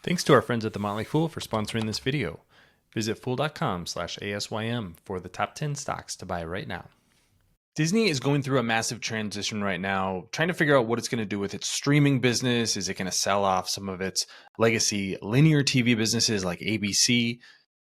Thanks to our friends at The Motley Fool for sponsoring this video. Visit fool.com/ASYM for the top 10 stocks to buy right now. Disney is going through a massive transition right now, trying to figure out what it's going to do with its streaming business. Is it going to sell off some of its legacy linear TV businesses like ABC?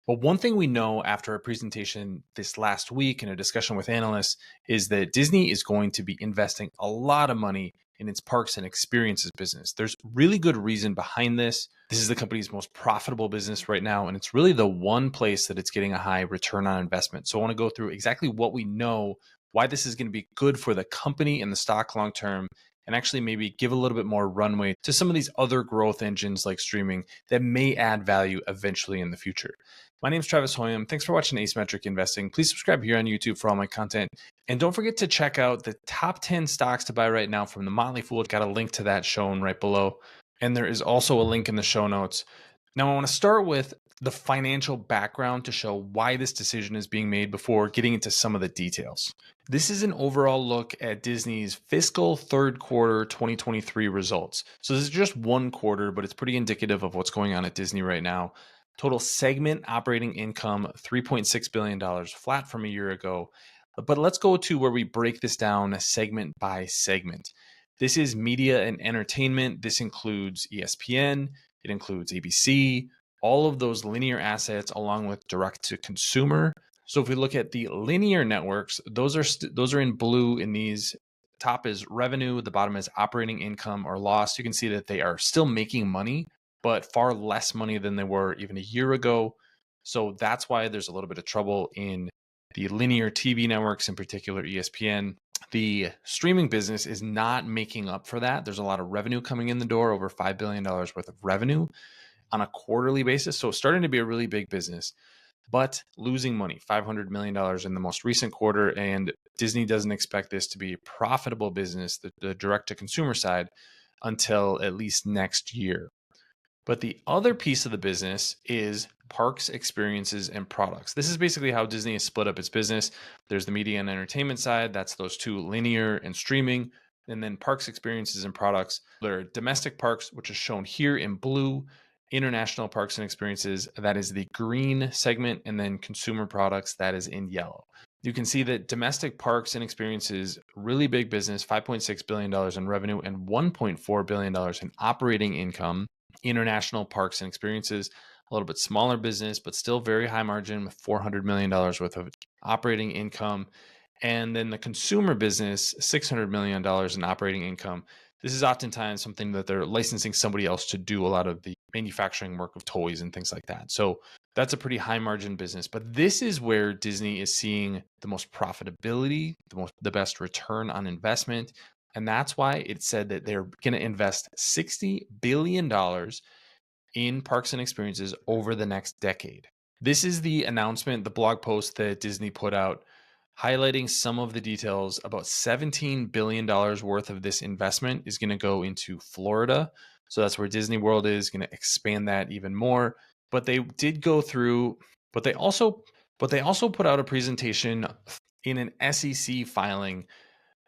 But one thing we know after a presentation this last week and a discussion with analysts is that Disney is going to be investing a lot of money in its parks and experiences business. There's really good reason behind this. This is the company's most profitable business right now, and it's really the one place that it's getting a high return on investment. So I want to go through exactly what we know, why this is going to be good for the company and the stock long term, and actually maybe give a little bit more runway to some of these other growth engines like streaming that may add value eventually in the future. My name is Travis Hoyam. Thanks for watching Asymmetric Investing. Please subscribe here on YouTube for all my content. And don't forget to check out the top 10 stocks to buy right now from The Motley Fool. Got a link to that shown right below. And there is also a link in the show notes. Now, I want to start with the financial background to show why this decision is being made before getting into some of the details. This is an overall look at Disney's fiscal third quarter 2023 results. So this is just one quarter, but it's pretty indicative of what's going on at Disney right now. Total segment operating income, $3.6 billion, flat from a year ago. But let's go to where we break this down segment by segment. This is media and entertainment. This includes ESPN. It includes ABC, all of those linear assets along with direct to consumer. So if we look at the linear networks, those are in blue in these. Top is revenue, the bottom is operating income or loss. You can see that they are still making money, but far less money than they were even a year ago. So that's why there's a little bit of trouble in the linear TV networks, in particular ESPN. The streaming business is not making up for that. There's a lot of revenue coming in the door, over $5 billion worth of revenue on a quarterly basis. So it's starting to be a really big business, but losing money, $500 million in the most recent quarter. And Disney doesn't expect this to be a profitable business, the direct-to-consumer side, until at least next year. But the other piece of the business is parks, experiences, and products. This is basically how Disney has split up its business. There's the media and entertainment side. That's those two, linear and streaming. And then parks, experiences, and products. There are domestic parks, which is shown here in blue. International parks and experiences, that is the green segment. And then consumer products, that is in yellow. You can see that domestic parks and experiences, really big business, $5.6 billion in revenue and $1.4 billion in operating income. International parks and experiences, a little bit smaller business, but still very high margin with $400 million worth of operating income. And then the consumer business, $600 million in operating income. This is oftentimes something that they're licensing somebody else to do a lot of the manufacturing work of toys and things like that. So that's a pretty high margin business. But this is where Disney is seeing the most profitability, the best return on investment. And that's why it said that they're going to invest $60 billion in parks and experiences over the next decade. This is the announcement, the blog post that Disney put out, highlighting some of the details. About $17 billion worth of this investment is going to go into Florida. So that's where Disney World is going to expand that even more. But they did go through, but they also put out a presentation in an SEC filing.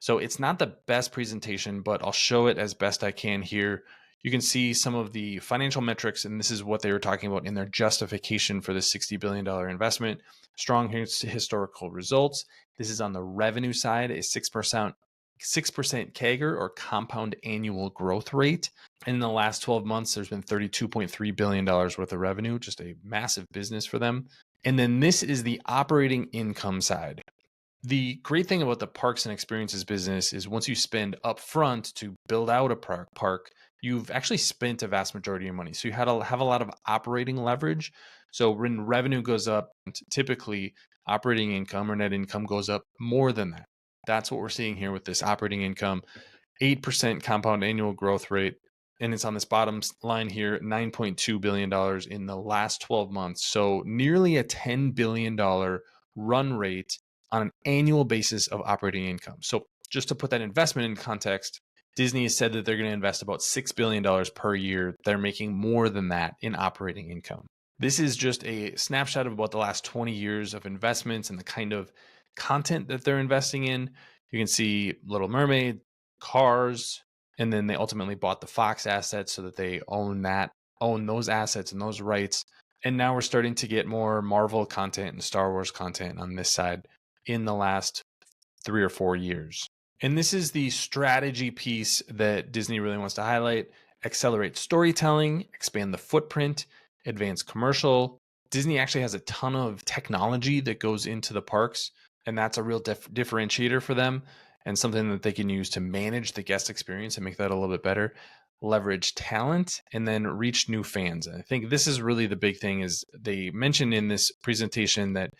So it's not the best presentation, but I'll show it as best I can here. You can see some of the financial metrics, and this is what they were talking about in their justification for the $60 billion investment. Strong historical results. This is on the revenue side, a 6% CAGR or compound annual growth rate. And in the last 12 months, there's been $32.3 billion worth of revenue, just a massive business for them. And then this is the operating income side. The great thing about the parks and experiences business is once you spend upfront to build out a park, you've actually spent a vast majority of your money. So you have a lot of operating leverage. So when revenue goes up, typically operating income or net income goes up more than that. That's what we're seeing here with this operating income, 8% compound annual growth rate. And it's on this bottom line here, $9.2 billion in the last 12 months. So nearly a $10 billion run rate on an annual basis of operating income. So just to put that investment in context, Disney has said that they're going to invest about $6 billion per year. They're making more than that in operating income. This is just a snapshot of about the last 20 years of investments and the kind of content that they're investing in. You can see Little Mermaid, Cars, and then they ultimately bought the Fox assets so that they own that own those assets and those rights. And now we're starting to get more Marvel content and Star Wars content on this side in the last 3 or 4 years. And this is the strategy piece that Disney really wants to highlight: accelerate storytelling, expand the footprint, advance commercial. Disney actually has a ton of technology that goes into the parks, and that's a real differentiator for them and something that they can use to manage the guest experience and make that a little bit better. Leverage talent and then reach new fans. And I think this is really the big thing. Is they mentioned in this presentation that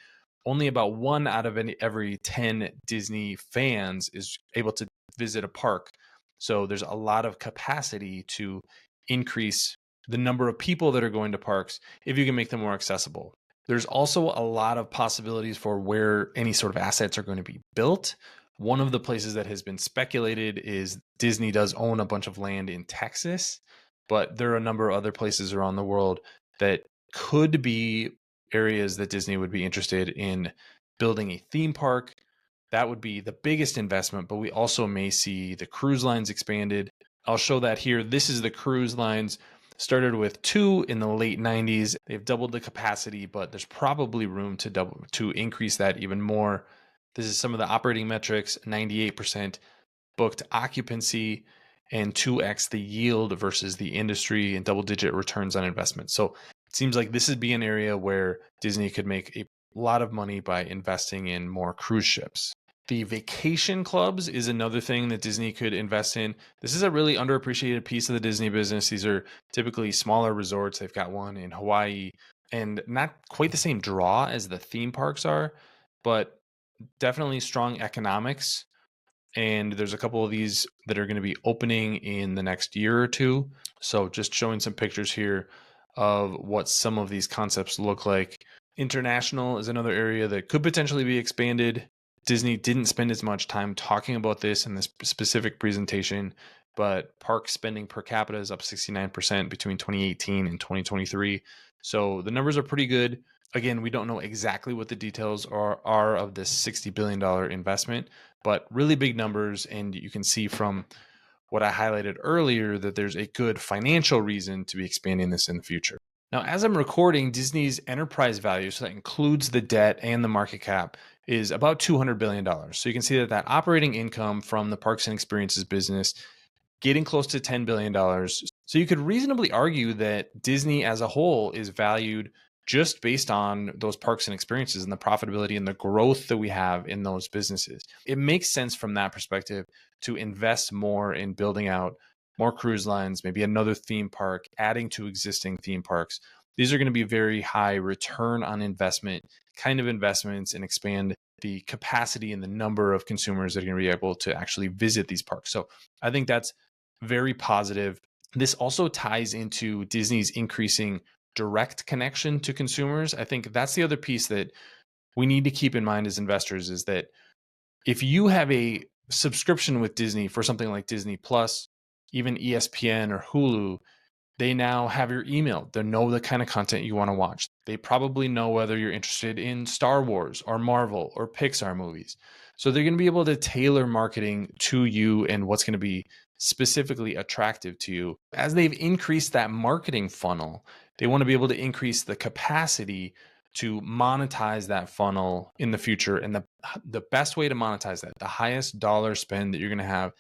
only about 1 out of every 10 Disney fans is able to visit a park. So there's a lot of capacity to increase the number of people that are going to parks if you can make them more accessible. There's also a lot of possibilities for where any sort of assets are going to be built. One of the places that has been speculated is Disney does own a bunch of land in Texas, but there are a number of other places around the world that could be areas that Disney would be interested in building a theme park. That would be the biggest investment, but we also may see the cruise lines expanded. I'll show that here. This is the cruise lines. Started with 2 in the late 90s. They've doubled the capacity, but there's probably room to increase that even more. This is some of the operating metrics: 98% booked occupancy and 2x the yield versus the industry, and double-digit returns on investment. So it seems like this would be an area where Disney could make a lot of money by investing in more cruise ships. The vacation clubs is another thing that Disney could invest in. This is a really underappreciated piece of the Disney business. These are typically smaller resorts. They've got one in Hawaii, and not quite the same draw as the theme parks are, but definitely strong economics. And there's a couple of these that are going to be opening in the next year or two. So just showing some pictures here of what some of these concepts look like. International is another area that could potentially be expanded. Disney didn't spend as much time talking about this in this specific presentation, but park spending per capita is up 69% between 2018 and 2023. So the numbers are pretty good. Again, we don't know exactly what the details are of this $60 billion investment, but really big numbers. And you can see from what I highlighted earlier that there's a good financial reason to be expanding this in the future. Now, as I'm recording, Disney's enterprise value, so that includes the debt and the market cap, is about $200 billion. So you can see that operating income from the parks and experiences business getting close to $10 billion. So you could reasonably argue that Disney as a whole is valued just based on those parks and experiences and the profitability and the growth that we have in those businesses. It makes sense from that perspective to invest more in building out more cruise lines, maybe another theme park, adding to existing theme parks. These are going to be very high return on investment kind of investments, and expand the capacity and the number of consumers that are going to be able to actually visit these parks. So I think that's very positive. This also ties into Disney's increasing direct connection to consumers. I think that's the other piece that we need to keep in mind as investors, is that if you have a subscription with Disney for something like Disney Plus, even ESPN or Hulu, they now have your email. They know the kind of content you want to watch. They probably know whether you're interested in Star Wars or Marvel or Pixar movies. So they're going to be able to tailor marketing to you and what's going to be specifically attractive to you. As they've increased that marketing funnel, they want to be able to increase the capacity to monetize that funnel in the future. And the best way to monetize that, the highest dollar spend that you're going to have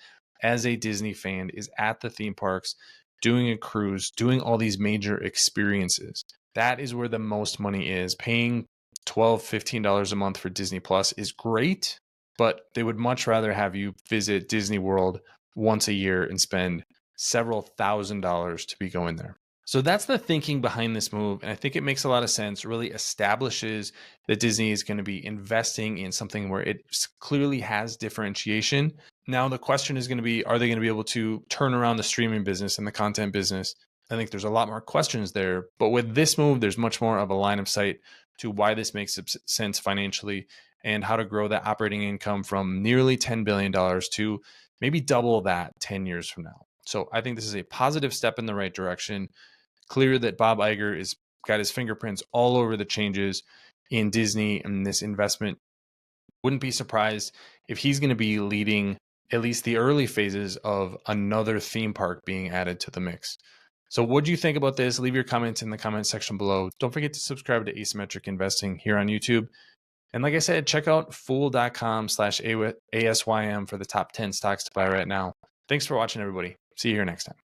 as a Disney fan, is at the theme parks, doing a cruise, doing all these major experiences. That is where the most money is. Paying $12, $15 a month for Disney Plus is great, but they would much rather have you visit Disney World once a year and spend several $1,000s to be going there. So that's the thinking behind this move. And I think it makes a lot of sense, really establishes that Disney is going to be investing in something where it clearly has differentiation. Now, the question is going to be, are they going to be able to turn around the streaming business and the content business? I think there's a lot more questions there. But with this move, there's much more of a line of sight to why this makes sense financially and how to grow that operating income from nearly $10 billion to maybe double that 10 years from now. So I think this is a positive step in the right direction. Clear that Bob Iger has got his fingerprints all over the changes in Disney and this investment. Wouldn't be surprised if he's going to be leading at least the early phases of another theme park being added to the mix. So what do you think about this? Leave your comments in the comment section below. Don't forget to subscribe to Asymmetric Investing here on YouTube. And like I said, check out fool.com/ASYM for the top 10 stocks to buy right now. Thanks for watching, everybody. See you here next time.